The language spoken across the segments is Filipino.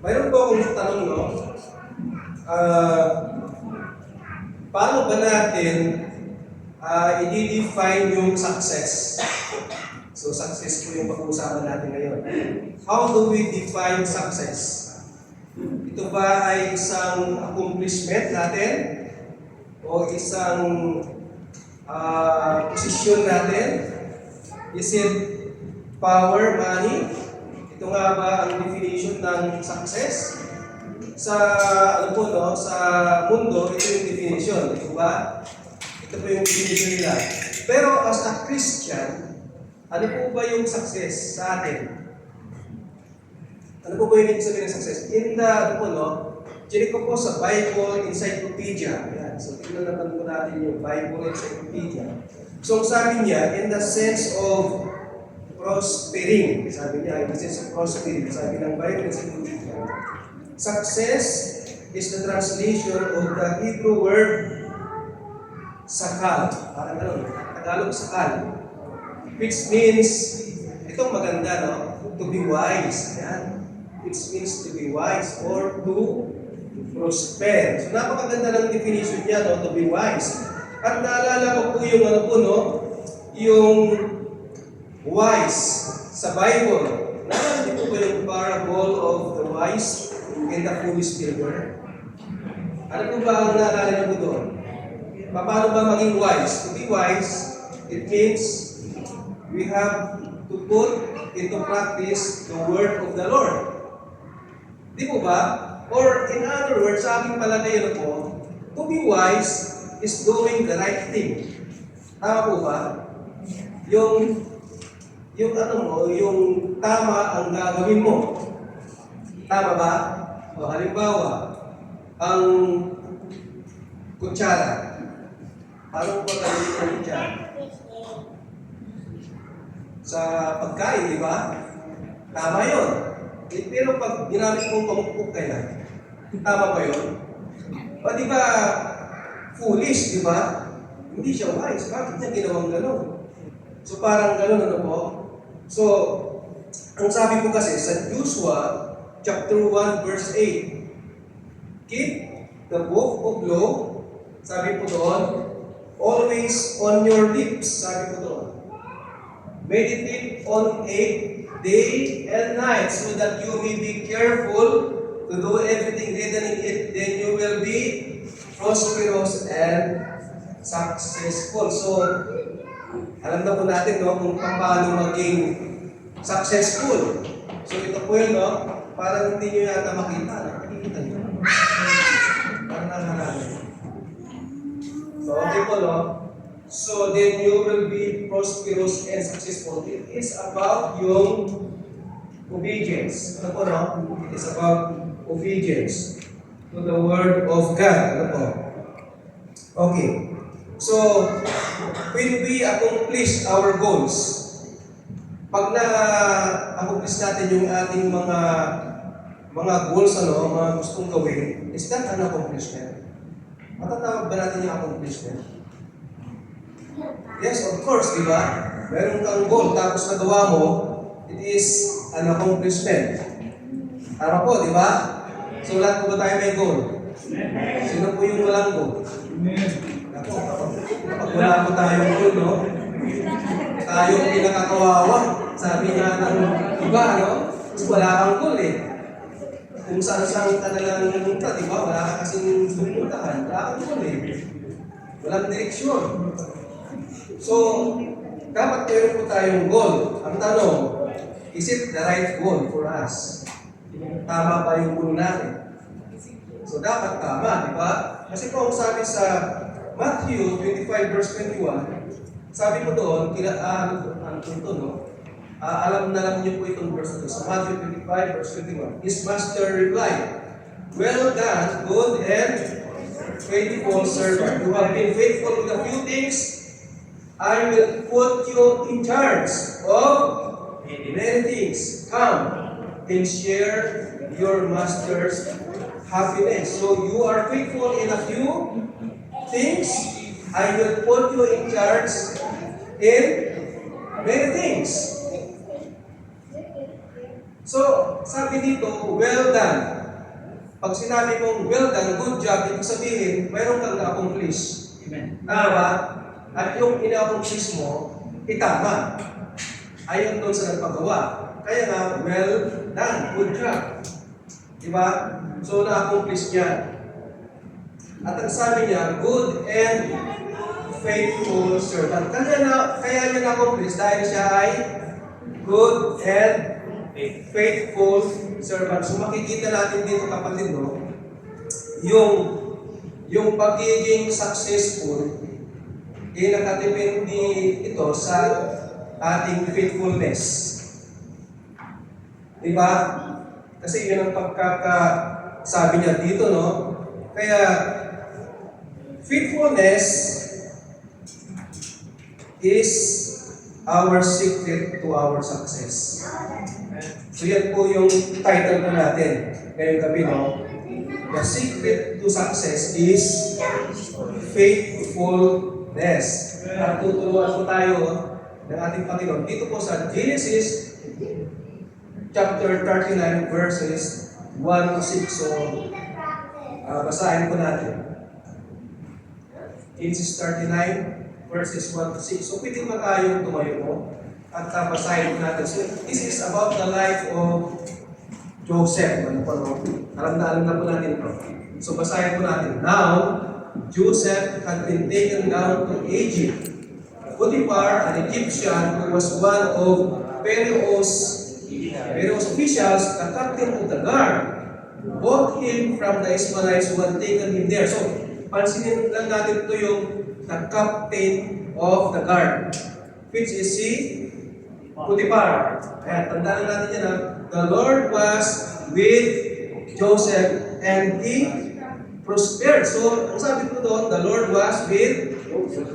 Mayroon po akong tanong, no? Ah, Paano ba natin i-define yung success? So, success po yung pag-uusapan natin ngayon. How do we define success? Ito ba ay isang accomplishment natin? O isang posisyon natin? Is it power, money? Ito nga ba ang definition ng success? Sa sa mundo, ito yung definition, di ba? Ito po yung definition nila. Pero as a Christian, ano po ba yung success sa atin? Ano po ba yung ibig sabihin ng success? In the, chinik ko po sa Bible Encyclopedia. Ayan. So, tingnan naman po natin yung Bible Encyclopedia. So, sabi niya, in the sense of prospering, sabi niya, in the sense of prospering, sabi ng Bible Encyclopedia, success is the translation of the Hebrew word sakal. Parang gano'n, Tagalog sakal. Which means, itong maganda, no? To be wise. Ayan. Which means to be wise or to prosper. So, napakaganda ng definition niya, no? To be wise. At naalala ko po yung yung wise sa Bible. Naalala niyo po ba yung parable of the wise and the foolish builder? Ano po ba ang naalala niyo po doon? Paano ba maging wise? To be wise, it means we have to put into practice the word of the Lord. Di po ba? Or in other words, sa aking palagay po, to be wise is doing the right thing. Tama po ba? Yung tama ang gagawin mo. Tama ba? O halimbawa, ang kutsara. Paano ba gagawin ang kutsara? Sa pagkain, di ba? Tama yun. Pero pag ginamit mong pamukpok kaya, tama ba yun? O di ba, foolish, di ba? Hindi siya wise. Bakit niya ginawang gano'n? So parang gano'n, po? So, ang sabi ko kasi sa Joshua, chapter 1, verse 8, keep the book of law, sabi po doon, always on your lips, sabi po doon. Meditate on it day and night so that you may be careful to do everything written in it. Then you will be prosperous and successful. So, alam na po natin kung paano maging successful. So, ito po yun, parang hindi nyo yata makita. Nakikita nyo. Parang nakarami. So, okay po, So, then you will be prosperous and successful. It is about yung obedience. Ano po, It is about obedience to the Word of God. Ano po? Okay. So, when we accomplish our goals, pag na-accomplish natin yung ating mga goals, mga gustong gawin, is that an accomplishment? Matatawag ba natin yung accomplishment? Yes, of course, di ba? Meron kang goal, tapos nagawa mo, it is an accomplishment. Tama po, di ba? So, lahat po ba tayo may goal? Sino po yung walang goal? Ako, kapag wala po tayong goal, tayo pinakakawawa. Sabi nga ng iba, Kasi wala kang goal, Kung saan-saan ka nalang pumunta, di ba? Wala ka kasing pumuntahan. Wala kang goal, Walang direksyon. So, dapat meron po tayong goal. Ang tanong, is it the right goal for us? Tama ba yung goal natin? So, dapat tama, di ba? Kasi kung sabi sa Matthew 25 verse 21, sabi po doon, alam na lang niyo po itong verse na ito. Sa Matthew 25 verse 21, His master replied, well done, good and faithful servant. You have been faithful with a few things, I will put you in charge of many things. Come and share your master's happiness. So you are faithful in a few things, I will put you in charge in many things. So, sabi dito, well done. Pag sinabi mong well done, good job, ibig sabihin, mayroon kang na-accomplish. Amen. Tama? At yung ina-accomplish mo, itama. Ayon doon sa nagpagawa. Kaya nga, well done, good job. Diba? So, na-accomplish niya. At ang sabi niya, good and faithful servant. Kaya niya na-accomplish dahil siya ay good and faithful servant. So makikita natin dito kapatid, no, yung pagiging successful, nakadepende ito sa ating faithfulness. Diba? Kasi yun ang pagkakasabi niya dito, no? Kaya, faithfulness is our secret to our success. So yan po yung title po natin ngayong gabi, no? The secret to success is faithfulness. At tutulungan po tayo ng ating Panginoon dito po sa Genesis chapter 39 verses 1 to 6. So, basahin po natin. Genesis 39 verses 1 to 6. So, pwede ba tayong tumayo po? At basahin po natin. So, this is about the life of Joseph. Ano po, no? Alam na po natin ito. So, basahin po natin. Now, Joseph had been taken down to Egypt. Potiphar, an Egyptian who was one of Pharaoh's officials, the captain of the guard, bought him from the Ishmaelites who had taken him there. So, pansinin lang natin ito yung the captain of the guard, which is si Potiphar. Ayan, tandaan natin yan na the Lord was with Joseph and he prospered. So, ang sabi ko doon, the Lord was with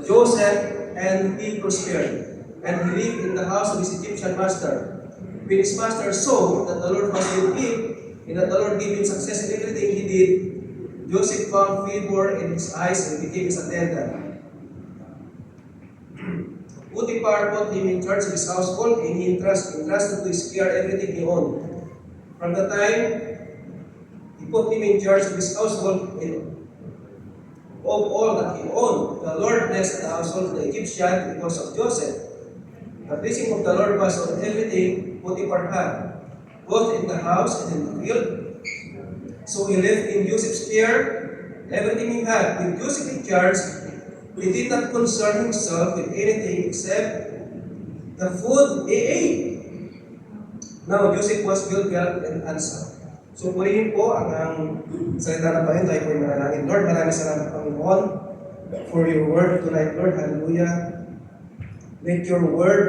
Joseph and he prospered. And he lived in the house of his Egyptian master. When his master saw that the Lord was with him, and that the Lord gave him success in everything he did, Joseph found favor in his eyes and became his attendant. Potiphar put him in charge of his household, and he entrusted to his care everything he owned. From the time he put him in charge of his household and of all that he owned, the Lord blessed the household of the Egyptian because of Joseph. The blessing of the Lord was on everything Potiphar had, both in the house and in the field. So he lived in Joseph's care, everything he had. With Joseph in charge, he did not concern himself with anything except the food he ate. Now, Joseph was well and handsome. So, purihin po ang salita ng Panginoon. Tayo po yung manalangin. Lord, maraming salamat, Panginoon, for your word tonight, Lord. Hallelujah. Let your word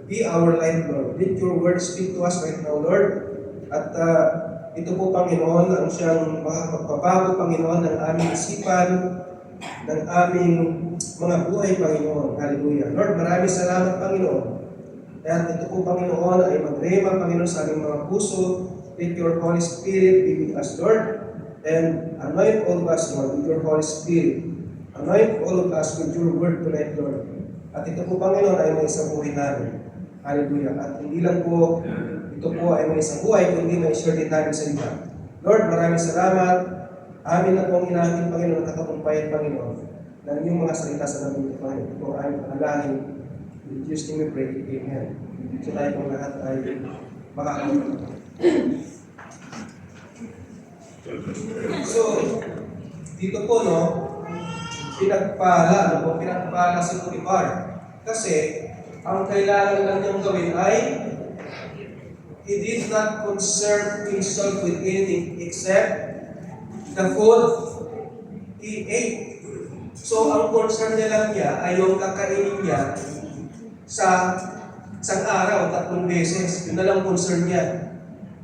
be our life, Lord. Let your word speak to us right now, Lord. At ito po, Panginoon, ang siyang makakapagpabago, Panginoon, ng aming isipan, ng aming mga buhay, Panginoon. Hallelujah. Lord, maraming salamat, Panginoon. At ito po, Panginoon, ay magrema, Panginoon, sa aming mga puso. Let your Holy Spirit be with us, Lord, and anoint all of us, Lord, with your Holy Spirit. Anoint all of us with your word tonight, Lord. At ito po, Panginoon, ay may isang buhay namin. Hallelujah. At hindi lang po, ito po ay may isang buhay, kundi may share din namin sa iba. Lord, maraming salamat. Amin na pong inamin, Panginoon, at katapumpayan, Panginoon, ng inyong mga salita sa namin, Panginoon. Ito po ay panalangin. In Jesus' name we pray. Amen. So tayo pong lahat ay makakalimutan. So, dito po, no, pinagpala si Potiphar. Kasi, ang kailangan lang niyang gawin ay he did not concern himself with anything except the food he ate. So, ang concern niya lang ay yung kakainin niya sa isang araw, 3 beses. Yun na lang concern niya.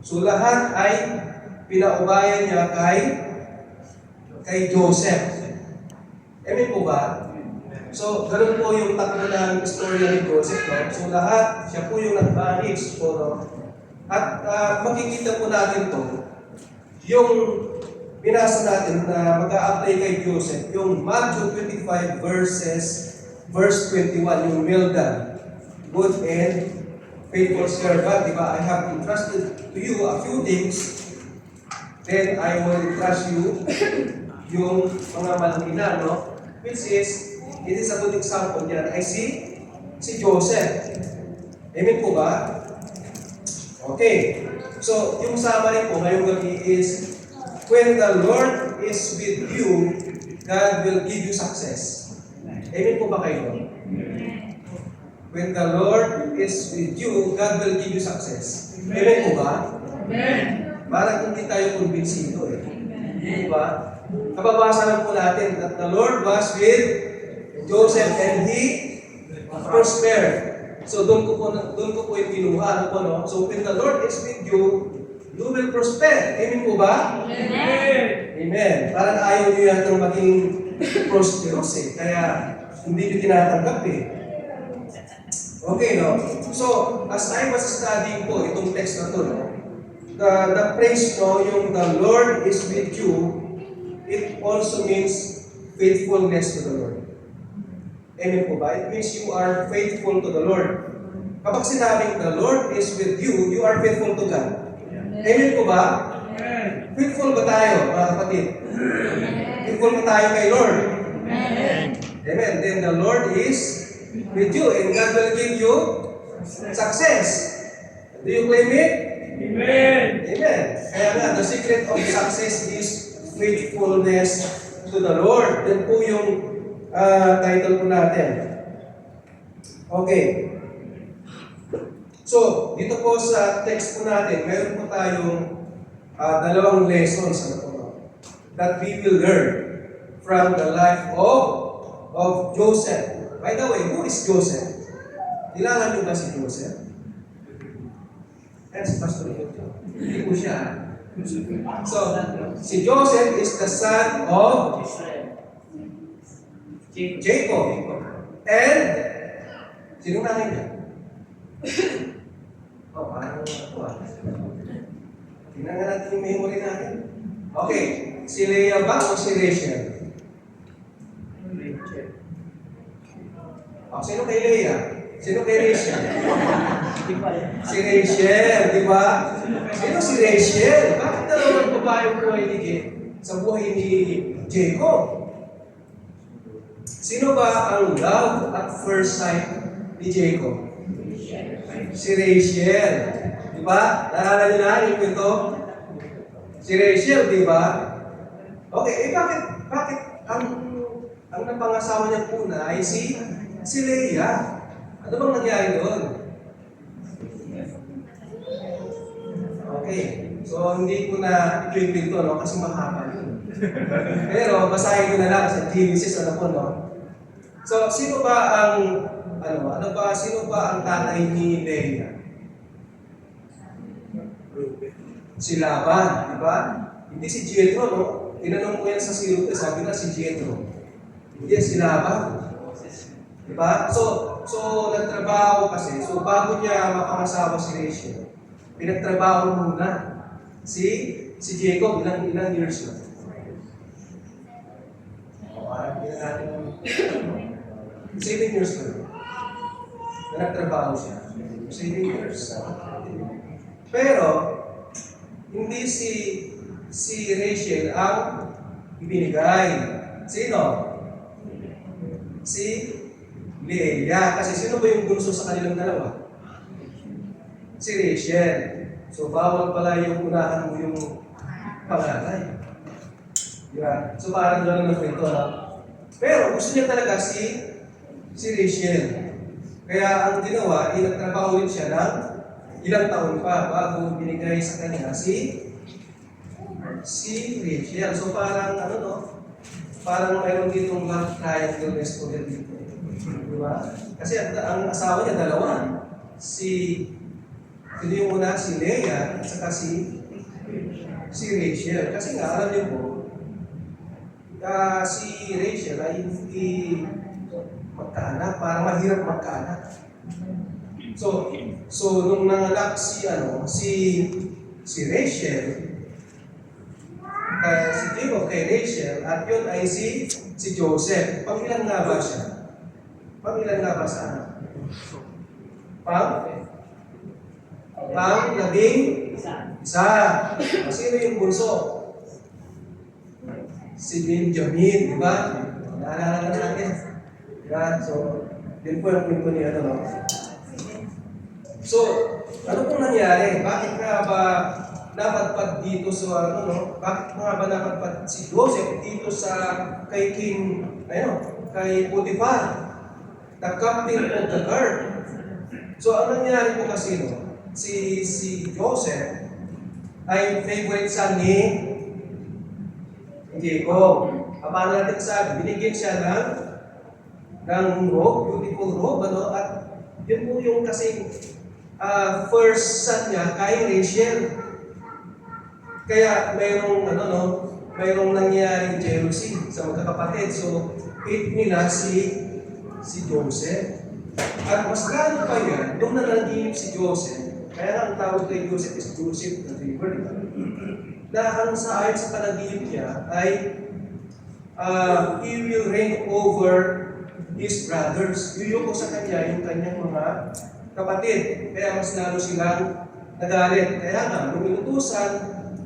So, lahat ay pinaubayan niya kay Joseph. Amen po ba? So, ganun po yung tatlo ng istorya ni Joseph. No? So, lahat, siya po yung nag-manage po. No? At makikita po natin to, yung binasa natin na mag-a-apply kay Joseph, yung Matthew 25 verse 21, yung well done, good and faithful servant, di ba? I have entrusted to you a few things, then I will entrust you yung mga malaki na, no? Which is, it is a good example yan. I see si Joseph. Amen po ba? Okay. So, yung summary po ngayong gabi is, when the Lord is with you, God will give you success. Amen po ba kayo? When the Lord is with you, God will give you success. Amen po ba? Amen. Parang hindi tayo kumbinsido eh. Di ba? Kababasa lang po natin that the Lord was with Joseph and he prospered. So doon ko po yung kinuha. Ano po, no? So when the Lord is with you, you will prosper. Amen po ba? Amen. Amen. Parang ayaw nyo yatang maging prosperous eh. Kaya hindi nyo tinatanggap eh. Okay, no? So, as I was studying po itong text na to, no? The phrase, no, yung the Lord is with you, it also means faithfulness to the Lord. Amen po ba? It means you are faithful to the Lord. Kapag sinabing the Lord is with you, you are faithful to God. Amen po ba? Amen. Faithful ba tayo, mga kapatid? Faithful ba tayo kay Lord? Amen. Amen. Then the Lord is with you and God will give you success. Do you claim it? Amen. Amen. Kaya nga, the secret of success is faithfulness to the Lord. Yan po yung title po natin. Okay. So, dito po sa text po natin, meron po tayong dalawang lessons that we will learn from the life of Joseph. By the way, who is Joseph? Kilala niyo ba si Joseph? Yan si Pastor Yojo. Hindi po siya. So, si Joseph is the son of Jacob. And, sino nanay niya? Oh, parang ako ah. Tingnan nga natin yung memory natin. Okay, si Leah ba o si Rachel? Oh, sino kay Leah? Sino kay Rachel? Si Rachel, di ba? Sino si Rachel? Bakit dalawang babae buhay ni sa buhay ni Jacob? Sino ba ang love at first sight ni Jacob? Si Rachel. Di ba? Naalala niyo na yung kwento? Si Rachel, di ba? Okay, bakit ang napangasawa niya una ay si Leah? Ano bang nangyari doon? Okay. So, hindi ko na i-tweet ito, no? Kasi mahaba yun. Pero, basahin ko na lang sa Genesis, ano po, no? So, sino ba ang tatay ni Leah? Si Laban, di ba? Hindi si Jethro, no? Tinanong ko yan sa sirot, sabi na si Jethro. Hindi, si Laban. Di ba? So nagtrabaho kasi. So, bago niya mapangasawa si Rachel, pinagtrabaho muna si Jacob, ilang years na. Parang hindi natin 7 years na nagtrabaho siya. 7 years. Pero, hindi si Rachel ang ibinigay. Sino? Si Leah. Kasi sino ba yung bunso sa kanilang dalawa? Si Rachel. So, bawal pala yung unahan mo yung panganay. Diba? So, parang gano'n ang kwento, no? Pero, gusto niya talaga si Rachel. Kaya, ang ginawa, nagtrabaho rin siya ng ilang taon pa bago binigay sa kanya si Rachel. So, parang, parang mayroon ditong love triangle restaurant dito. Diba? Kasi ang asawa niya dalawa. Hindi yung una si Leah at saka si Rachel. Kasi nga, alam niyo po, si Rachel ay hindi magkaanak, parang mahirap magkaanak. So nung nanganak si Rachel, si Jacob kay Rachel, at yun ay si Joseph. Pangilan nga ba siya? Pangilan nga ba sa anak? Pang-labing isa. Sino yung bunso? Si Benjamin, di ba? Naalala na natin. Yan, so, yun po yung kwento ni ano, no? So, ano pong nangyari? Bakit nga ba napadpad dito sa ano, no? Bakit nga ba napadpad si Joseph dito sa kay King, kay Potiphar, the captain of the guard? So, ang nangyari po kasi, no? Si Joseph ay favorite son ni Jacob. Paano natin sabi? Binigyan siya ng robe, beautiful robe, ano? At yun po yung kasi first son niya kay Rachel. Kaya mayroong nangyaring jealousy sa magkakapatid. So, hate nila si Joseph. At mas lalo pa yan, nung nanaginip si Joseph, kaya ang tawag kay Joseph is Joseph the Dreamer, di ba? Na ang sa ayon sa panaginip niya ay he will reign over his brothers. Yuyuko sa kanya yung kanyang mga kapatid. Kaya mas lalo silang nagalit. Kaya nga, nung inutusan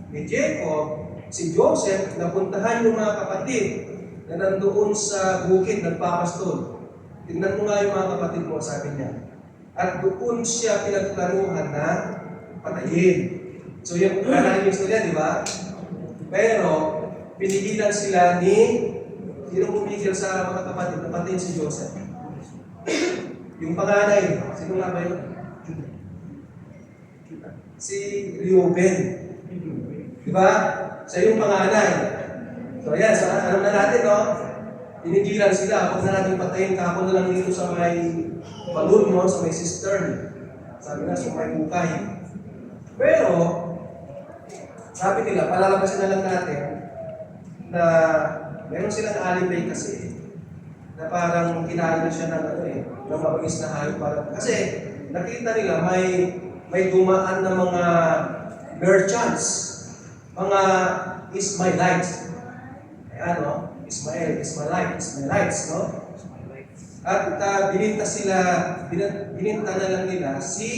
ni Jacob, si Joseph, napuntahan yung mga kapatid na nandoon sa bukid nagpapastol. Tingnan mo nga yung mga kapatid mo, sabi niya. At doon siya pinagplanuhan na patayin. So yung kanahin yung istorya, di ba? Pero, pinigilan sila sino pumigil sa mga kapatid na patayin si Joseph? Yung panganay, sino nga ba yun? Si Reuben. Di ba? Siya yung panganay. So yan, so, alam na natin, no? Pinigilan sila. Huwag na natin patayin. Kako na lang dito sa may balon mo, sa may cistern. Sabi na, sa may bukay. Pero, sabi nila, palalabasin na lang natin na meron silang alibay kasi na parang kinain na siya ng mabagis na hayop. Kasi nakita nila may dumaan na mga merchants, mga Ismailites. Ayan, no? Ismailites, no? At bininta na lang nila si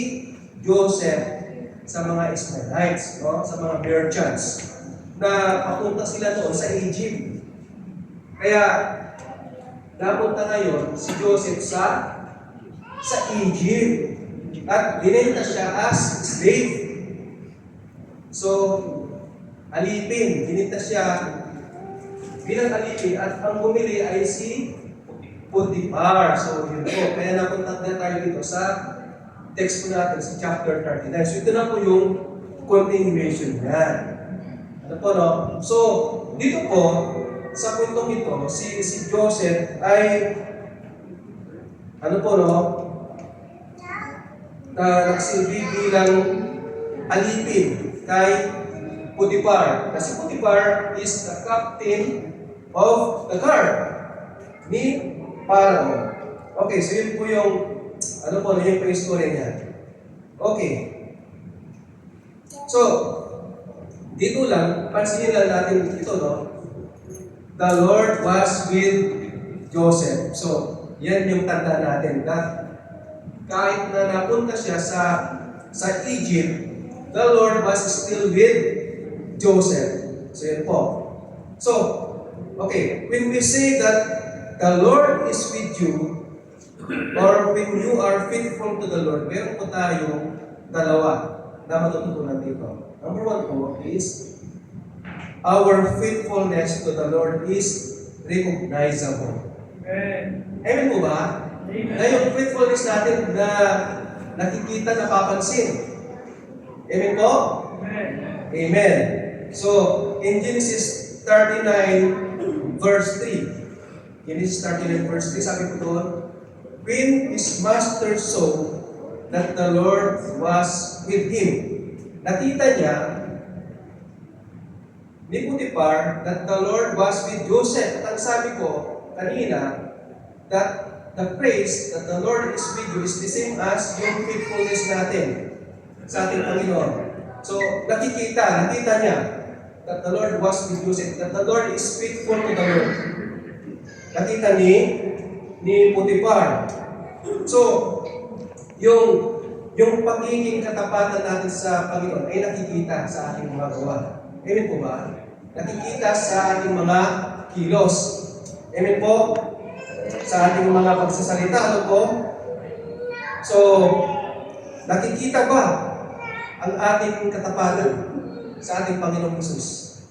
Joseph sa mga Ismailites, no? Sa mga merchants na papunta sila doon sa Egypt. Kaya napunta ngayon si Joseph sa Egypt at binenta siya as slave. So, alipin, binenta siya bilang alipin at ang bumili ay si Potiphar. So, yun po. Kaya napunta na tayo dito sa text po natin sa chapter 39. So, ito na po yung continuation niya. Ano po, no? So, dito po, sa puntong ito, si Joseph ay, ano po, no? Nagsilbi bilang alipin kay Potiphar. Kasi Potiphar is the captain of the guard ni Pharaoh. Okay, so yun po yung yung pre-story niya. Okay. So, dito lang, pansinin lang natin ito, no? The Lord was with Joseph. So, yan yung tanda natin. Kahit na napunta siya sa Egypt, the Lord was still with Joseph. So, yan po. So, okay, when we say that the Lord is with you, or when you are faithful to the Lord, meron po tayong dalawa na matututunan dito. Number one po is, our faithfulness to the Lord is recognizable. Amen. Amen po ba? Amen. Na yung faithfulness natin na nakikita, napapansin. Amen po? Amen. Amen. So, in Genesis 39 verse 3, Genesis 39 verse 3, sabi ko doon, when his master saw that the Lord was with him, nakita niya ni Potiphar that the Lord was with Joseph. At ang sabi ko kanina, that the praise that the Lord is with you is the same as yung faithfulness natin sa ating Panginoon. So, nakita niya that the Lord was with Joseph, that the Lord is faithful to the Lord. Nakita ni Potiphar. So, yung yung pagiging katapatan natin sa Panginoon ay nakikita sa ating mga gawa. Amen po ba? Nakikita sa ating mga kilos. Amen po? Sa ating mga pagsasalita. Ano po? So, nakikita ba ang ating katapatan sa ating Panginoong Hesus?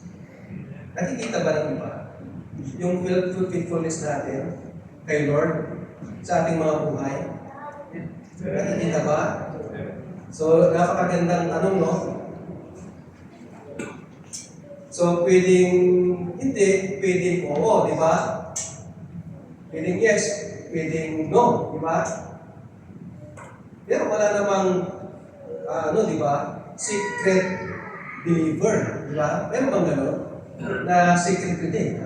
Nakikita ba natin ba yung faithfulness natin kay Lord sa ating mga buhay? Nakikita ba? So, napakagandang tanong, no? So, pwedeng hindi, pwedeng oo, di ba? Pwedeng yes, pwedeng no, di ba? Pero wala namang, di ba? Secret believer, di ba? Meron bang gano'n? Na secret ko din,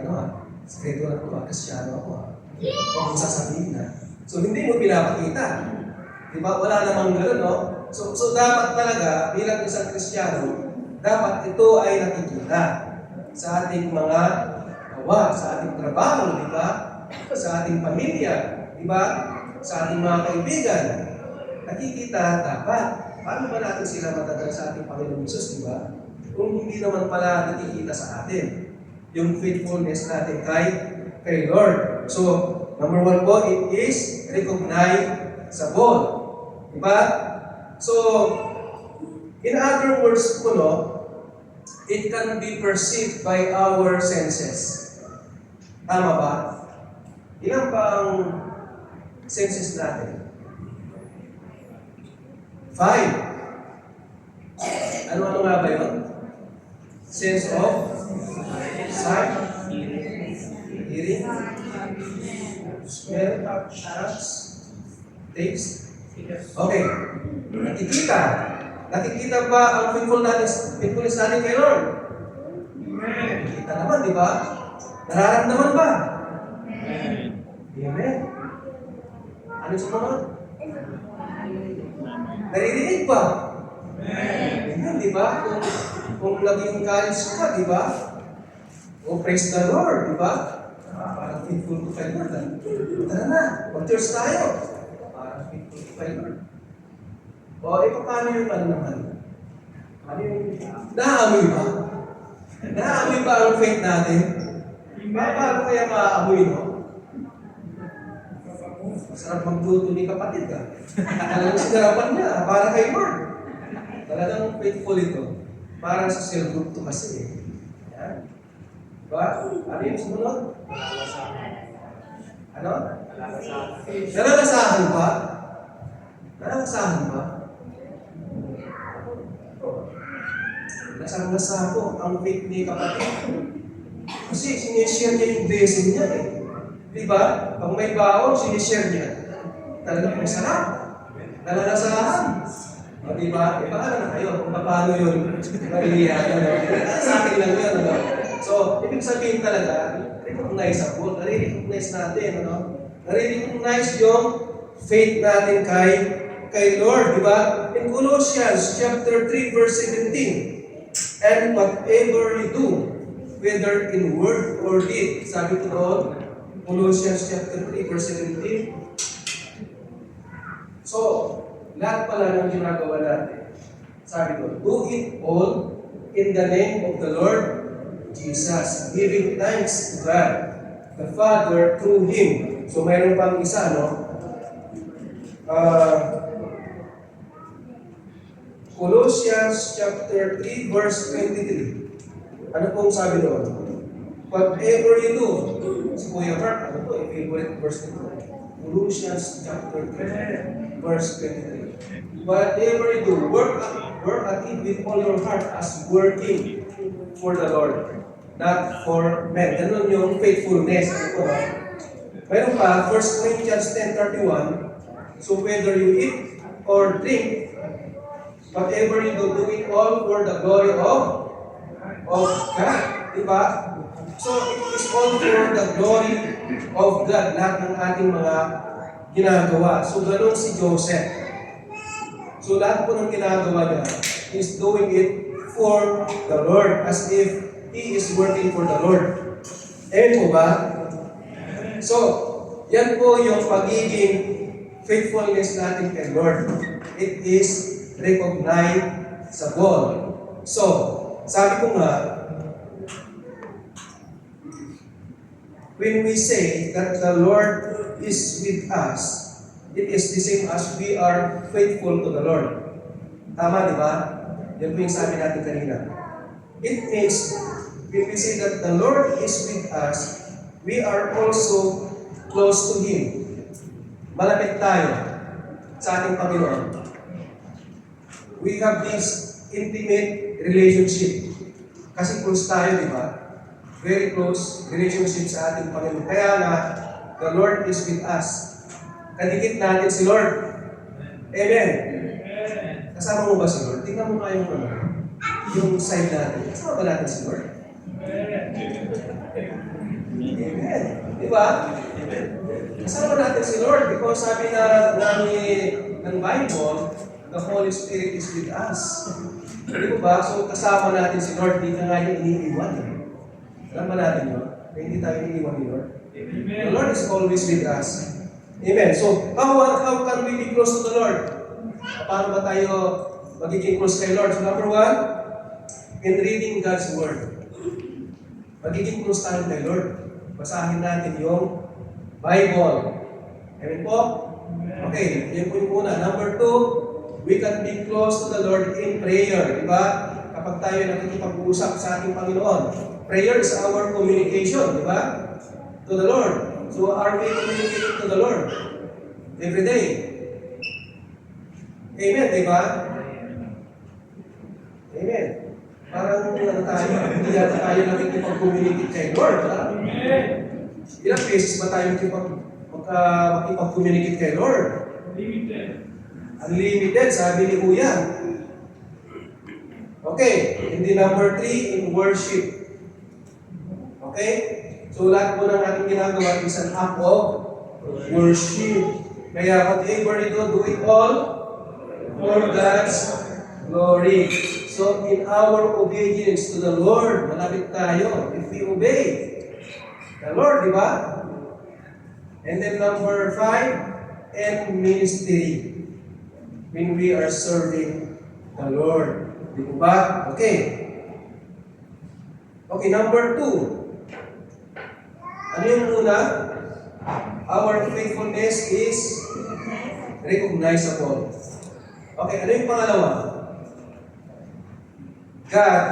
secret ko na ito, Kristyano ako, Huwag mong sasabihin na. So, hindi mo pinapakita. Di ba? Wala namang gano'n, no? So dapat talaga, bilang isang Kristiyano, dapat ito ay nakikita sa ating mga gawa, sa ating trabaho, di ba? Sa ating pamilya, di ba? Sa ating mga kaibigan. Nakikita dapat. Paano ba natin sila matadala sa ating Panginoong Hesus, di ba? Kung hindi naman pala nakikita sa atin yung faithfulness natin kay Lord. So, number 1 po, it is recognizable. Di ba? So, in other words po, no, it can be perceived by our senses. Tama ba? Ilan ba ang senses natin? 5. Ano nga ba yun? Sense of sight, hearing, smell, touch, taste. Okay. Nakikita ba ang faithfulness natin kay Lord? Nakikita naman, di ba? Nararamdaman ba? Amen. Ano sumunod? Naririnig ba? Amen, di ba? Kung naging college ka, di ba? O praise the Lord, di ba? Parang faithful to kay Lord. Tara na, mag-church tayo. Parang faithful to kay Lord. O, paano yung naman? Ano yung... Naamoy ba? Naamoy ba ang faith natin? Paano kaya maaamoy, no? Masarap magluto ni kapatid ka. Talagang sinarapan niya, para kay Lord. Talagang faithful ito. Parang sa cell group to kasi. Yan. Diba? Ano yung sumunod? Ano? Nalalasahan ba? Nalalasahan ba? Nasang-nasa ko ang faith ni kapatid. Kasi sinishare niya yung blessing niya eh. Diba? Pag may baon, sinishare niya. Talagang masarap. Nalalasahan. O diba? Paano na kayo? Kung paano yun? Marilihan yun. Sa akin lang yun. Ano? So, ibig sabihin talaga, recognize ako. Nare-recognize natin. Nare-recognize yung faith natin kay Lord. Diba? In Colossians chapter 3 verse 17, and whatever you do, whether in word or deed, sabi ko doon, Colossians chapter 3 verse 17. So, lahat pala ng ginagawa natin, sabi ko, do it all in the name of the Lord Jesus, giving thanks to God, the Father, through Him. So, mayroon pang isa, no? Colossians chapter 3 verse 23. Ano pong sabi doon? Whatever you do, si Kuya Mark, ano po, favorite verse nito? Colossians chapter 3 verse 23. Whatever you do, work at it with all your heart as working for the Lord, not for men. Ganun yung faithfulness. Ano po, no? Mayroon pa, 1 Corinthians 10:31. So whether you eat or drink, whatever you do it all for the glory of God. Diba? So, it is all for the glory of God, lahat ng ating mga ginagawa. So, ganun si Joseph. So, lahat po ng ginagawa niya is doing it for the Lord, as if he is working for the Lord. Amen po ba? So, yan po yung pagiging faithfulness natin kay Lord. It is recognizable. So, sabi ko nga, when we say that the Lord is with us, it is the same as we are faithful to the Lord. Tama, di ba? Yan po yung sabi natin kanina. It means, when we say that the Lord is with us, we are also close to Him. Malapit tayo sa ating Panginoon. We have this intimate relationship. Kasi close tayo, di ba? Very close relationship sa ating Panginoon. Kaya nga, the Lord is with us. Kadikit natin si Lord. Amen. Kasama mo ba si Lord? Tingnan mo nga yung side natin. Kasama ba natin si Lord? Amen. Di ba? Kasama natin si Lord because sabi ng Bible, the Holy Spirit is with us. Di ba? So kasama natin si Lord, di ka nga yung iniiwan. Alam ba natin yun? Hindi tayo iniiwan ni Lord. The Lord is always with us. Amen. So, how can we be close to the Lord? Paano ba tayo magiging close kay Lord? So, number one, in reading God's Word. Magiging close tayo kay Lord. Basahin natin yung Bible. Amen po? Okay, yan po yung una. Number two, we can be close to the Lord in prayer. Diba? Kapag tayo nakikipag-uusap sa ating Panginoon. Prayer is our communication, diba? To the Lord. So, are we communicating to the Lord? Every day. Amen, diba? Amen. Parang tayo, hindi yata tayo nakikipag-communicate kay Lord, ha? Ilang beses ba tayo makipag-communicate kay Lord? Unlimited, sabi ni Kuya. Okay, and the number three, in worship. Okay? So lahat po ng ating ginagawa is an act of worship. Kaya whatever you do it all for God's glory. So in our obedience to the Lord, malapit tayo if we obey the Lord, di ba? And then number five, and ministry. When we are serving the Lord. Di ba? Okay. Okay, number two. Ano yung una? Our faithfulness is recognizable. Okay, ano yung pangalawa? God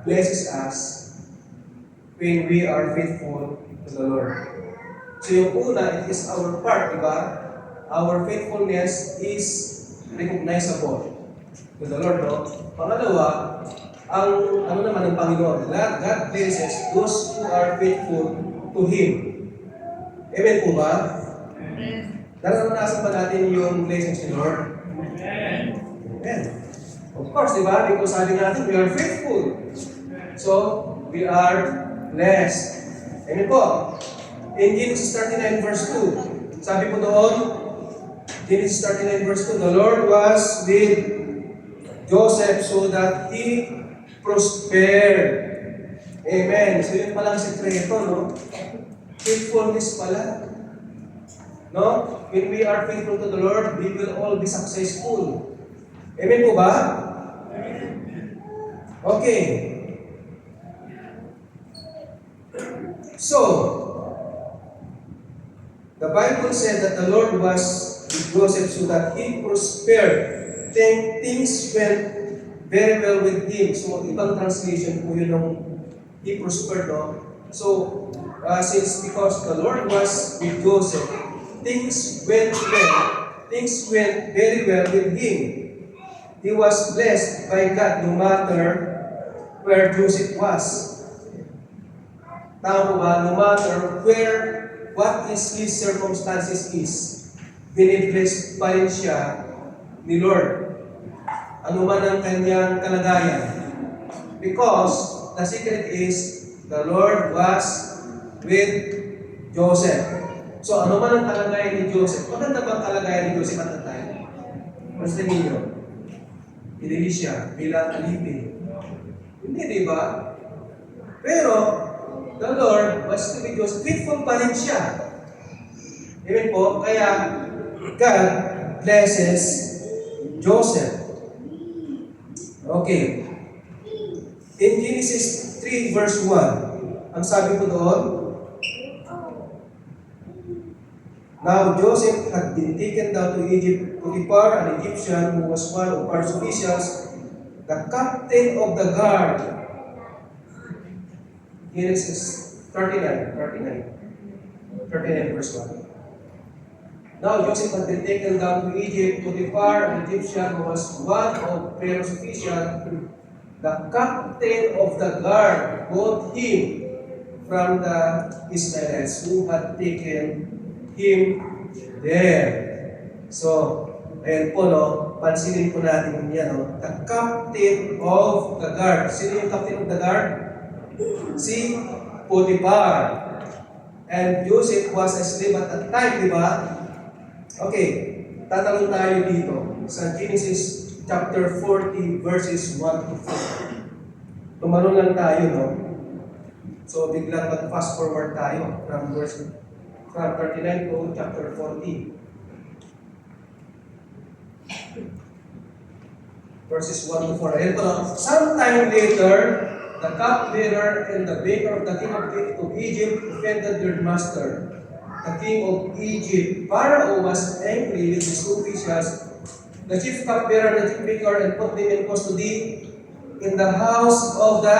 blesses us when we are faithful to the Lord. So yung una, it is our part, di ba? Our faithfulness is recognizable to the Lord, no? Pangalawa, ang ano naman ng Panginoon, God blesses those who are faithful to Him. Amen po ba? Naranasan ba natin yung blessings ni Lord? Amen. Of course, di ba? Because sabi natin, we are faithful. So, we are blessed. Amen po. In Genesis 39 verse 2, sabi po doon, Genesis 39 verse 2, the Lord was with Joseph so that he prospered. Amen. So yun palang sekreto, no? Faithfulness pala. No? When we are faithful to the Lord, we will all be successful. Amen po ba? Okay. So, the Bible said that the Lord was with Joseph so that he prospered. Things went very well with him. So, ibang translation po yun ng he prospered, no? So, since because the Lord was with Joseph, things went well. Things went very well with him. He was blessed by God no matter where Joseph was. Tama po ba? No matter what his circumstances is, binibless pa rin siya ni Lord. Ano man ang kanyang kalagayan. Because the secret is, the Lord was with Joseph. So, ano man ang kalagayan ni Joseph? Maganda ba ang kalagayan ni Joseph at the time? Mas ninyo, pinili siya bilang alipin. Hindi, di ba? Pero, the Lord was with Joseph. Faithful pa rin siya. Amen po? Kaya, God blesses Joseph. Okay. In Genesis 3 verse 1, ang sabi ko doon, now Joseph had been taken down to Egypt. Potiphar, an Egyptian who was one of Pharaoh's officials, the captain of the guard. Genesis 39 verse 1. Now Joseph had been taken down to Egypt. Potiphar, an Egyptian who was one of Pharaoh's officials, the captain of the guard, brought him from the Israelites who had taken him there. So, ayan po, no, pansinin po natin yan, no, the captain of the guard. Sino yung captain of the guard? Si Potiphar. And Joseph was a slave at that time, di ba? Okay, tatanong tayo dito sa Genesis chapter 40 verses 1 to 4. Tumalon lang tayo, no? So, biglang mag-fast forward tayo from 39 to chapter 40. Verses 1 to 4. Ayan po, no? Sometime later, the cupbearer and the baker of the king of Egypt offended their master, the king of Egypt. Pharaoh was angry with his officials, the chief cupbearer and the chief baker, and put them in custody in the house of the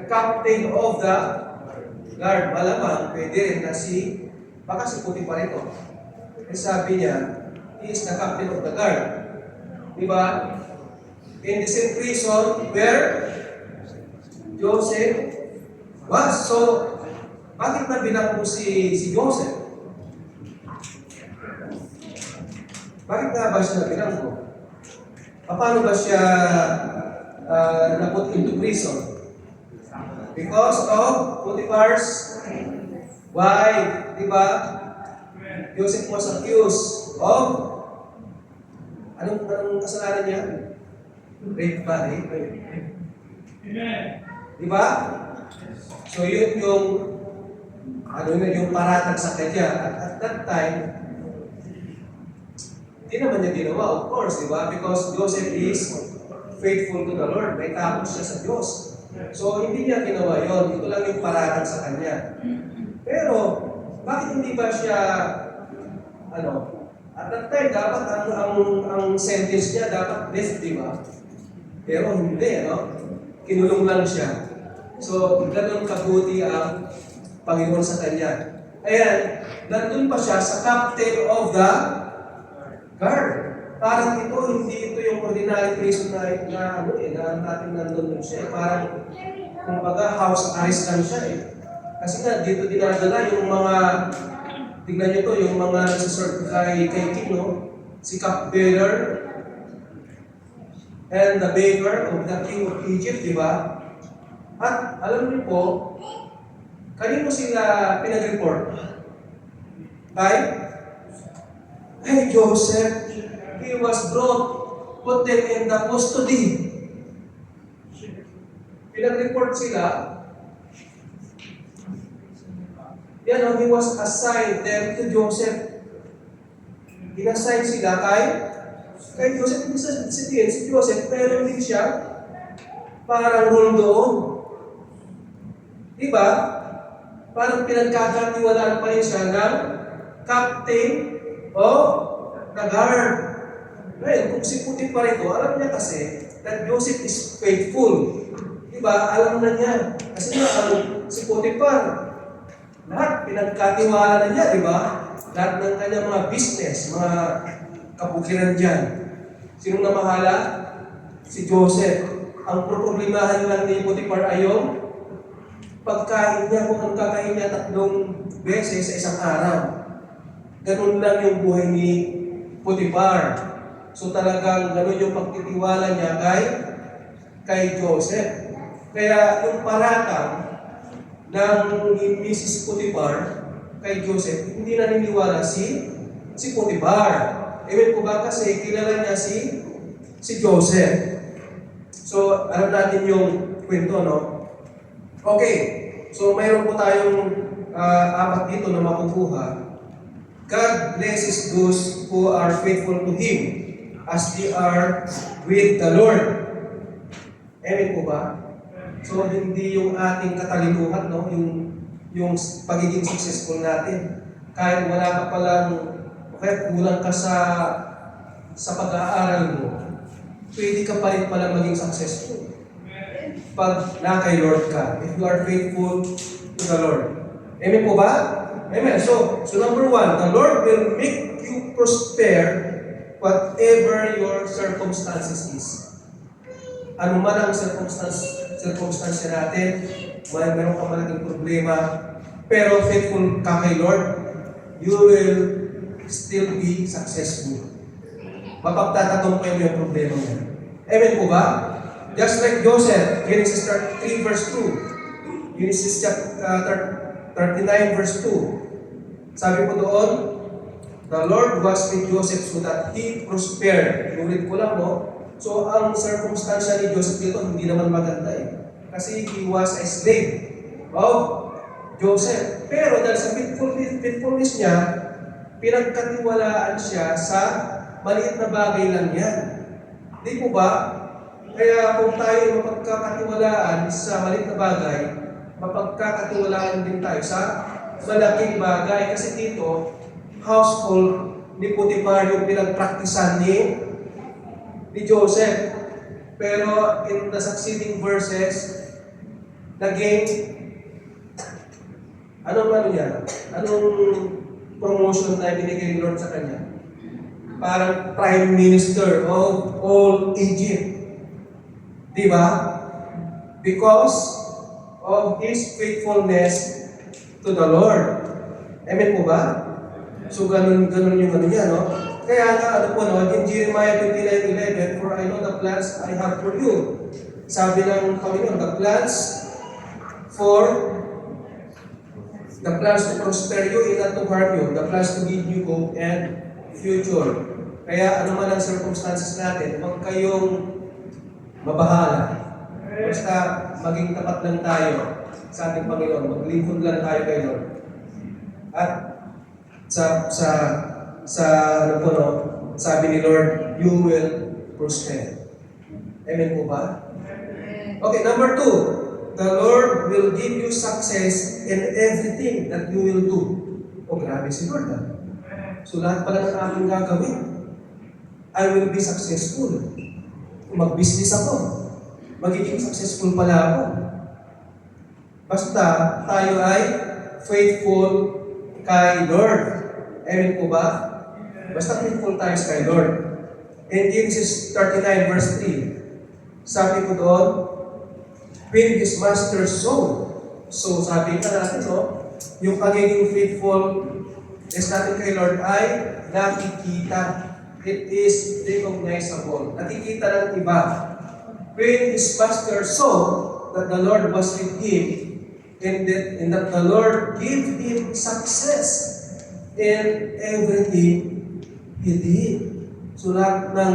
captain of the guard. Malamang, pwede rin na baka si Potiphar ito. Kasi sabi niya, he is the captain of the guard. Diba? In the same prison where Joseph was. So, bakit na binangko si Joseph? Bakit nga ba siya binangko? Paano ba siya naput into prison? Because of Potiphar's wife, di ba? Joseph was accused of anong kasalanan niya? Rape ba? Rape. Amen. Di ba? So yun yung yung paratag sa kanya. At that time, hindi naman niya ginawa, of course, di ba? Because Joseph is faithful to the Lord. May takot siya sa Diyos. So, hindi niya ginawa yon. Ito lang yung paratang sa kanya. Pero, bakit hindi ba siya, at that time, dapat ang sentence niya, dapat death, di ba? Pero hindi, kinulong lang siya. So, ganun kabuti ang Panginoon sa kanya. Ayan, nandun pa siya sa captain of the guard. Parang hindi ito yung ordinary prison na natin nandun siya. Parang, kumbaga, house arrest lang siya Kasi nga, dito dinadala yung mga, tignan nyo to, yung mga nagsaserve kay King, si cupbearer and the baker of the king of Egypt, di ba? At alam niyo po, kanino sila pinag-report? Kay Joseph. He was put them in the custody. Pinag-report sila. He was assigned them to Joseph. Inassign sila kay Joseph. Si Joseph, pero hindi siya parang role doon. Diba? Parang pinagkakatiwalaan pa rin siya ng captain of the guard. Ngayon, kung si Potiphar ito, alam niya kasi that Joseph is faithful. Diba? Alam na niya. Kasi si Potiphar, lahat pinagkatiwala na niya, diba? Lahat ng kanyang mga business, mga kabukiran dyan. Sinong namahala? Si Joseph. Ang problemahan lang ni Potiphar ay yung pagkain niya, kung ang kakain niya 3 beses sa isang araw. Ganun lang yung buhay ni Potiphar. So talagang ganun yung pagtitiwala niya kay Joseph. Kaya yung paratang ng Mrs. Potiphar kay Joseph, hindi naniniwala si Potiphar. Amen po ba? Kasi kilala niya si Joseph. So, alam natin yung kwento, Okay. So, mayroon po tayong 4 dito na makukuha. God blesses those who are faithful to Him as they are with the Lord. Amen po ba? So, hindi yung ating katalinuhan, no? Yung pagiging successful natin. Kahit wala ka palang, kahit kulang ka sa pag-aaral mo, pwede ka pa rin pala maging successful. Pag na kay Lord ka, if you are faithful to the Lord. Amen po ba? Amen. So number one, the Lord will make you prosper whatever your circumstances is. Ano man ang circumstance natin, meron ka malaking problema, pero faithful ka kay Lord, you will still be successful. Mapagtatagumpayan mo yung problema mo. Amen po ba? Just like Joseph, Genesis 3 verse 2, Genesis 39 verse 2, sabi po doon, the Lord was with Joseph so that he prospered. Inulit ko lang, no? So, ang circumstansya ni Joseph dito, hindi naman maganda eh. Kasi he was a slave of Joseph. Pero dahil sa faithfulness niya, pinagkatiwalaan siya sa maliit na bagay lang yan. Di po ba? Kaya kung tayo mapagkakatiwalaan sa maliit na bagay, mapagkakatiwalaan din tayo sa malaking bagay. Kasi dito, household ni Potiphar yung pinagpraktisan ni Joseph. Pero in the succeeding verses, naging, anong promotion na binigay ni Lord sa kanya? Parang Prime Minister of all Egypt. Di ba? Because of his faithfulness to the Lord. Amen po ba? So ganun yung niya, no? Kaya nga, in Jeremiah 29:11, for I know the plans I have for you. Sabi ng Panginoon, the plans to prosper you and not to harm you, the plans to give you hope and future. Kaya ano man ang circumstances natin, huwag kayong mabahala. Basta maging tapat lang tayo sa ating Panginoon, maglingkod lang tayo kay Lord. At sabi ni Lord, you will prosper. Amen po ba? Okay, number 2, the Lord will give you success in everything that you will do. Oh, grabe si Lord. So lahat pala ng aking gagawin, I will be successful. Kung mag-business ako, magiging successful pala ako. Basta tayo ay faithful kay Lord. Amen po ba? Basta faithful tayo kay Lord. In Genesis 39 verse 3, sabi ko doon, when his master saw. So sabi ka natin, no? Yung pagiging faithful natin kay Lord ay nakikita. It is recognizable. Nakikita ng iba. When his master saw that the Lord was with him, and that the Lord gave him success in everything he did. So lahat ng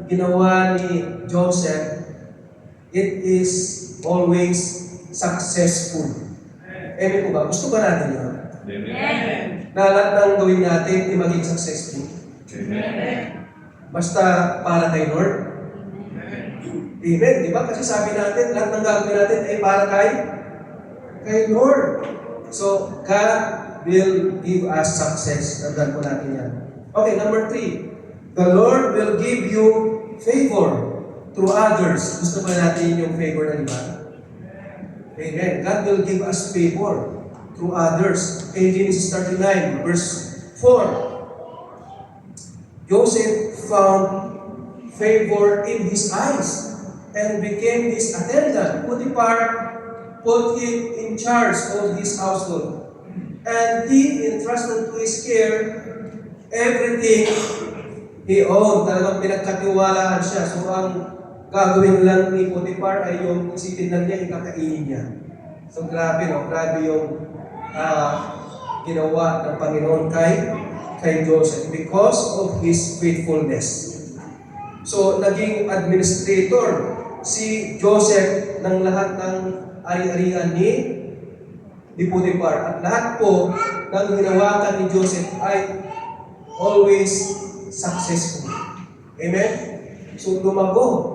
ginawa ni Joseph, it is always successful. Amen po ba? Gusto ba natin yun? Amen. Na lahat ng gawin natin ay maging successful. Amen. Basta para kay Lord. Amen. Di ba? Kasi sabi natin, lahat ng gagawin natin ay para kay Lord. So, God will give us success. Tandaan po natin yan. Okay, number 3. The Lord will give you favor through others. Gusto ba natin yung favor ng iba? Amen. God will give us favor through others. In Genesis 39, verse 4, Joseph found favor in his eyes and became his attendant. Potiphar put him in charge of his household. And he entrusted to his care everything he owned. Talagang pinagkatiwalaan siya. So ang gagawin lang ni Potiphar ay yung isipin lang niya, ikakainin niya. So grabe, no? Grabe yung ginawa ng Panginoon kay Joseph because of his faithfulness. So, naging administrator si Joseph ng lahat ng ari-arian ni Potiphar. At lahat po ng hinawakan ni Joseph ay always successful. Amen? So, lumago.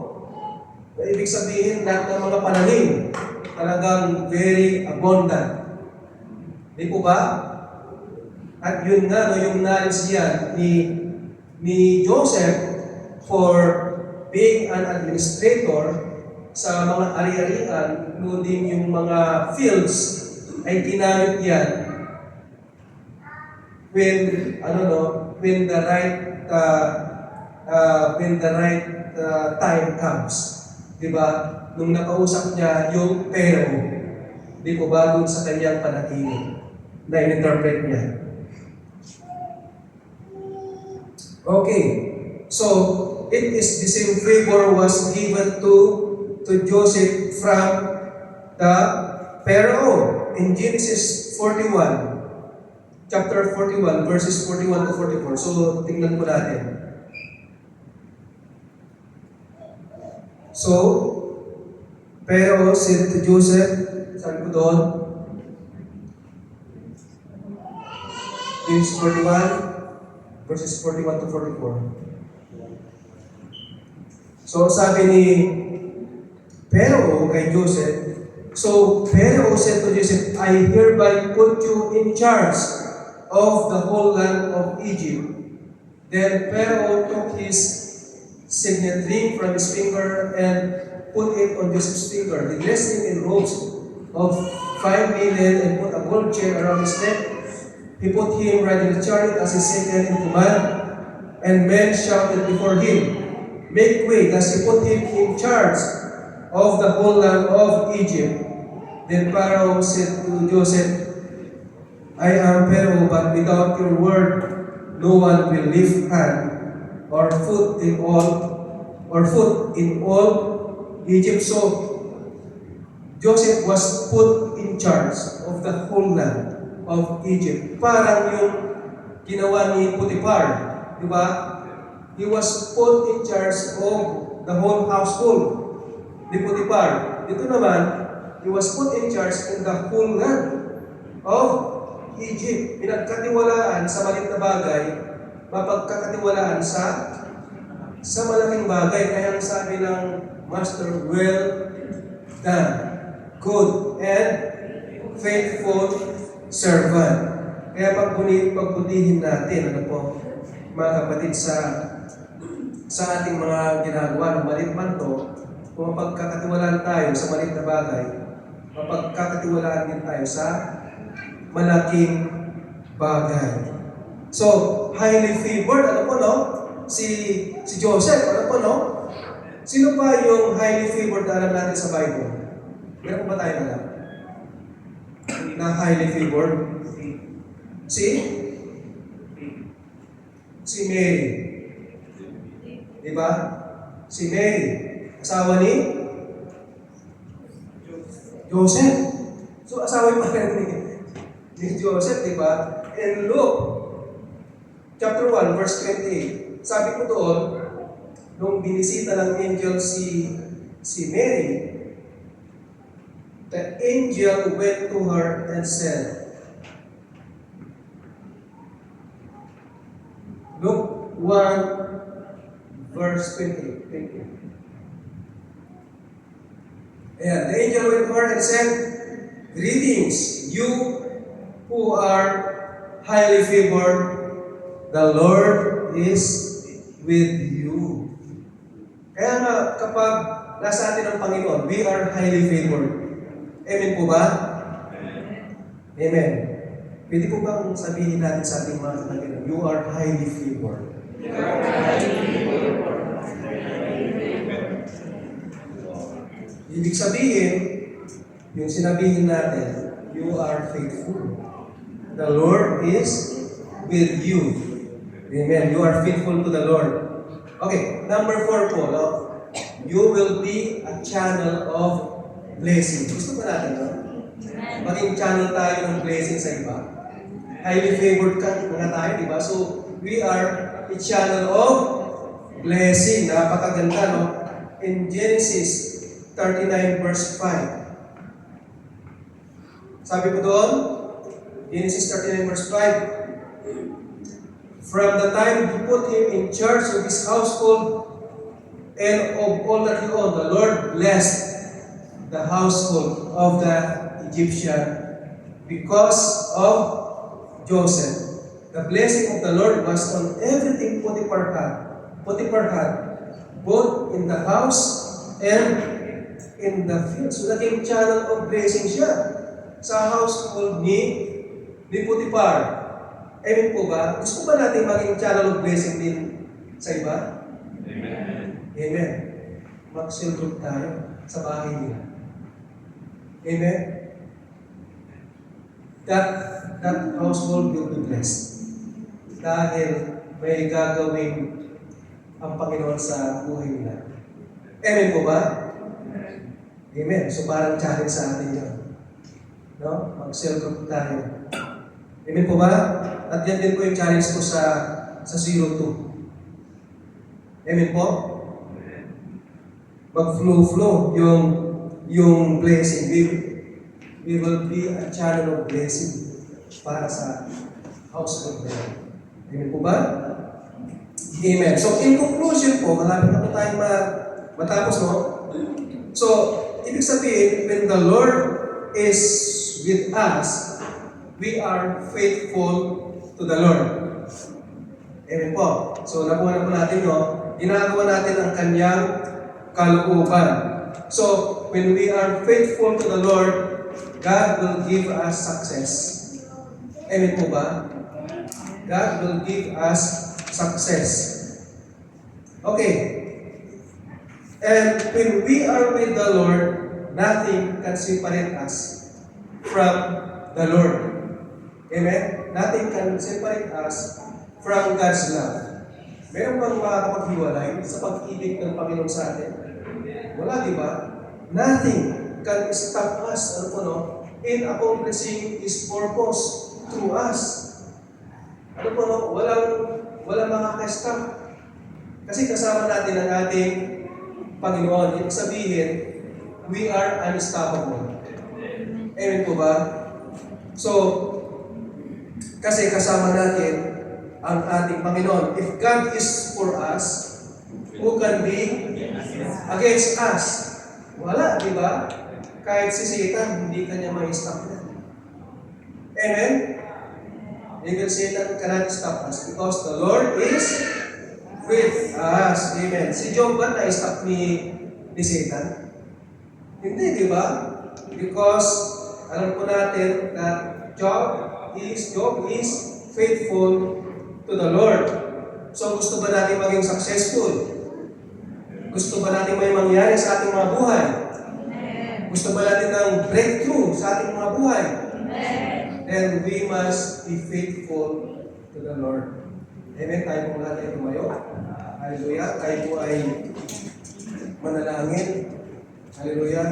Na ibig sabihin lahat ng mga pananim, talagang very abundant. Di po ba? At yun nga, no, yung knowledge yan ni Joseph for being an administrator sa mga ari-arian, including yung mga fields, ay ginamit yan when the right time comes. Diba? Nung nakausap niya yung pero, di po ba dun sa kanyang panaginip na in-interpret niya. Okay. So, it is the same favor was given to Joseph from the Pharaoh in Genesis 41, chapter 41, verses 41 to 44. So, tingnan po natin. So, Pharaoh said to Joseph, sabi ko doon, Genesis 41, verses 41 to 44. So, sabi ni Pharaoh kay Joseph, so Pharaoh said to Joseph, I hereby put you in charge of the whole land of Egypt. Then Pharaoh took his signet ring from his finger and put it on Joseph's finger. He dressed him in robes of fine linen and put a gold chain around his neck. He put him riding the chariot as his second in command, and men shouted before him, make way. Thus he put him in charge of the whole land of Egypt. Then Pharaoh said to Joseph, I am Pharaoh, but without your word, no one will lift hand or foot in all Egypt. So Joseph was put in charge of the whole land of Egypt. Parang yung ginawa ni Potiphar, di ba? He was put in charge of the whole household ni Potiphar. Dito naman, he was put in charge in the whole land of Egypt. Pinagkatiwalaan sa maliit na bagay, mapagkakatiwalaan sa malaking bagay. Kaya ang sabi ng Master, well done, good and faithful servant. Kaya pagbutihin natin, ano po, mga kapatid, sa ating mga ginagawa ng maliit man to, kung mapagkakatiwalaan tayo sa maliit na bagay, mapagkakatiwalaan din tayo sa malaking bagay. So, highly favored, ano po, no? Si Joseph, ano po, no? Sino pa yung highly favored na alam natin sa Bible? Meron ba tayo alam? Na highly favored? Si Mary. Diba? Si Mary. Asawa ni Joseph. So, asawa yung ni Joseph, diba? And Luke, chapter 1, verse 28. Sabi ko doon, nung binisita ng angel si Mary, the angel went to her and said, Luke 1, verse 28. Thank you. And the angel went to her and said, greetings, you who are highly favored, the Lord is with you. Kaya nga, kapag nasa atin ang Panginoon, we are highly favored. Amen po ba? Amen. Pwede po bang sabihin natin sa ating mga Panginoon, you are highly favored. Ibig sabihin, yung sinabihin natin, you are faithful. The Lord is with you. Amen. You are faithful to the Lord. Okay, number 4 po, no? You will be a channel of blessing. Gusto ba natin, no? Maging channel tayo ng blessing sa iba. Highly favored ka nga tayo, di ba? So, we are a channel of blessing. Napakaganda, no? In Genesis 39 verse 5. Sabi ko doon, Genesis 39 verse 5, From the time you put him in charge of his household and of all that he owned, the Lord blessed the household of the Egyptian because of Joseph. The blessing of the Lord was on everything Potiphar had. Potiphar had, both in the house and in the field. So naging channel of blessing siya sa household ni Potiphar. Amen po ba? Gusto ba natin maging channel of blessing din sa iba? Amen. Amen. Mag-celebrate tayo sa bahay nila. Amen. That household will be blessed. Dahil may gagawin ang Panginoon sa buhay nila. Amen po ba? Amen. So parang challenge sa atin yun. No? Mag-celebrate tayo. Amen po ba? At yan din po yung challenge ko sa 02. Amen po? Mag-flow yung blessing. We will be a channel of blessing para sa household nila. Amen po ba? Amen. So in conclusion po, malapit na po tayong matapos, no? So, ibig sabihin, when the Lord is with us, we are faithful to the Lord. Amen po. So, nakuha na po natin, no? Ginagawa natin ang kanyang kalooban. So, when we are faithful to the Lord, God will give us success. Amen po ba? God will give us success. Okay. And when we are with the Lord, nothing can separate us from the Lord. Amen? Nothing can separate us from God's love. Meron bang makakapaghiwalay sa pag-ibig ng Panginoon sa atin? Wala, di ba? Nothing can stop us, in accomplishing His purpose through us. Walang makaka-stop. Kasi kasama natin ang ating Panginoon. Ibig sabihin, we are unstoppable. Amen po ba? So, kasi kasama natin ang ating Panginoon. If God is for us, who can be against us? Wala, di ba? Kahit si Satan, hindi kanya ma-stop na. Amen? Even Satan cannot stop us because the Lord is with us. Amen. Si Job ba na-stop ni Satan? Hindi, di ba? Because alam po natin that Job is faithful to the Lord. So gusto ba natin maging successful? Gusto ba natin may mangyari sa ating mga buhay? Gusto ba natin ng breakthrough sa ating mga buhay? Then we must be faithful to the Lord. Amen. Tayo po natin tumayo. Hallelujah. Tayo po ay manalangin. Hallelujah.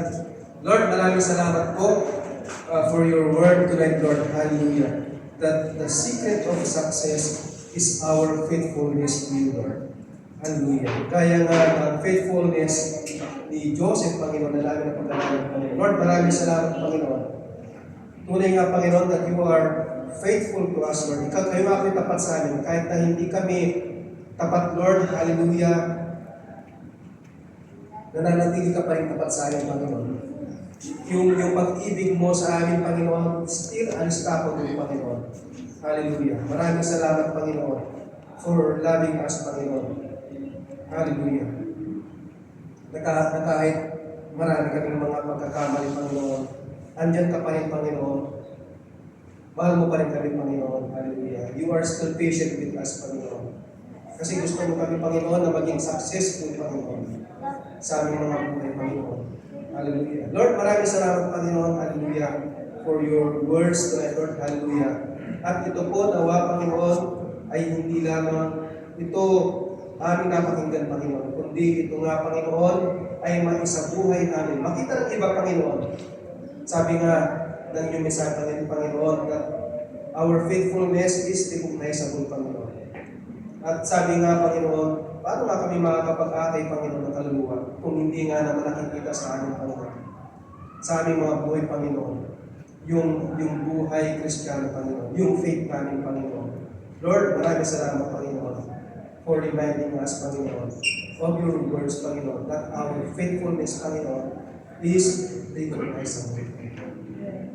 Lord, maraming salamat po for your word tonight, Lord. Hallelujah. That the secret of success is our faithfulness to you, Lord. Hallelujah. Kaya nga ang faithfulness ni Joseph, Panginoon, na namin na pagkakaroon, Panginoon. Lord, maraming salamat, Panginoon. Tunay nga, Panginoon, that you are faithful to us, Lord. Ikaw, kayo nga tapat sa amin. Kahit na hindi kami tapat, Lord, hallelujah, nananatili ka pa rin tapat sa amin, Panginoon. Yung pag-ibig mo sa amin, Panginoon, still unstoppable, Panginoon. Hallelujah. Maraming salamat, Panginoon, for loving us, Panginoon. Hallelujah. Na kahit marami kaming mga pagkakamali, Panginoon, andyan ka pa rin, Panginoon. Mahal mo pa rin kami, Panginoon. Hallelujah. You are still patient with us, Panginoon. Kasi gusto mo kami, Panginoon, na maging successful, Panginoon, sa aming mga buhay, Panginoon. Hallelujah. Lord, maraming salamat, Panginoon. Hallelujah. For your words tonight, Lord. Hallelujah. At ito po, nawa, Panginoon, ay hindi lamang ito aming napakinggan, Panginoon, kundi ito nga, Panginoon, ay maisabuhay namin. Makita ng iba, Panginoon. Sabi nga ng iyong mensahe, Panginoon, that our faithfulness is recognizable, Panginoon. At sabi nga, Panginoon, paano nga kami makakapag-akay, Panginoon, ng kaluluwa kung hindi nga naman nakikita sa aming Panginoon? Sa aming mga buhay, Panginoon. Yung buhay Kristiyano, Panginoon. Yung faith namin, Panginoon. Lord, maraming salamat, Panginoon, for reminding us, Panginoon, of your words, Panginoon, that our faithfulness, Panginoon, is recognizable.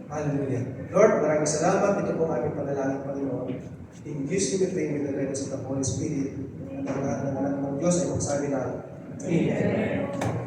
Hallelujah. Lord, maraming salamat. Ito po ang aming panalangin, Panginoon. In Jesus' name we pray with the guidance of the Holy Spirit, at ang lahat ng anak ng Diyos ay magsabi na, Amen.